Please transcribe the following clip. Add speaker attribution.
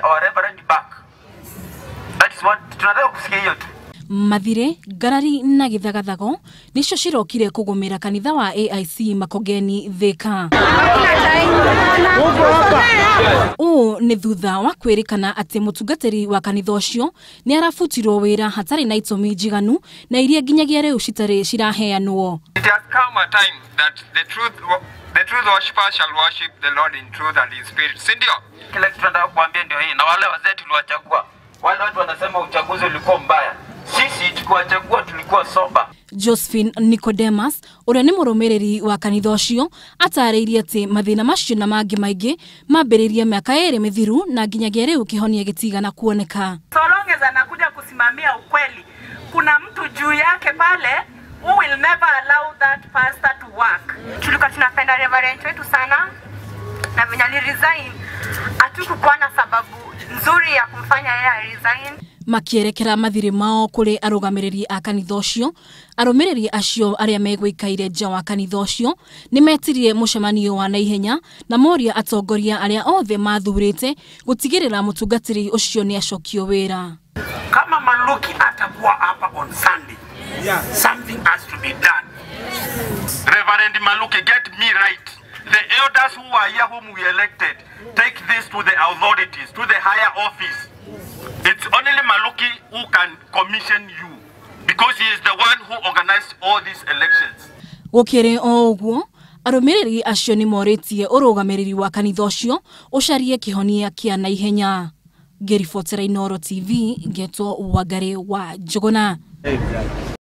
Speaker 1: our reverend back. That is what tunataka kusikia hiyo tu.
Speaker 2: Mathire, Garari na Githagathago nicio cirokire kugumira kanitha wa AIC Makongeni Thika. Ni thutha wa kwirikana ati mutungatiri wa kanitha ucio ni arafutirwo wira hatari na itumi njiganu na iria nginyagia riu citari ciraheanwo.
Speaker 1: It has come a time that the truth worshippers shall worship the Lord in truth and in spirit. Sindio? Kila kitu tunataka kuambia ndio hii, na wale wazee tuliwachagua. Wale watu wanasema uchaguzi ulikuwa mbaya. Sisi tukiwachagua tulikuwa soba.
Speaker 2: Josephine Nicodemus, uria ni murumiriri wa kanitha ucio, atariirie ati mathina macio na mangi maingi mambiririe miaka iri mithiru na nginyagia riu kihonia gitigana kuoneka.
Speaker 3: So long as anakuja kusimamia ukweli, kuna mtu juu yake pale who will never allow that pastor to work.
Speaker 4: Tulikuwa tunapenda reverend wetu sana, na venye resign hatukuwa na sababu nzuri ya kumfanya yeye resign.
Speaker 2: Makierekera mathire mao kuri arugamiriri a kanitha ucio, arumiriri acio aria megwikaire nja wa kanitha ucio ni metirie mucemanio wa naihenya na moria atongoria aria othe mathurite gutigirira mutungatiri ucio ni acokio wira.
Speaker 1: Kama Maluki atakuwa hapa on Sunday, something has to be done. Reverend Maluki, get me right. The elders who are here whom we elected, take this to the authorities, to the higher office. It's only Maluki who can commission you, because he is the one who organized all these elections.
Speaker 2: Gukire oguo, arumiriri acio ni moritie urugamiriri wa kanitha ucio ucarie kihonia kia naihenya. Ngiribotera Inooro TV, Ngetwo Wangari wa Njuguna.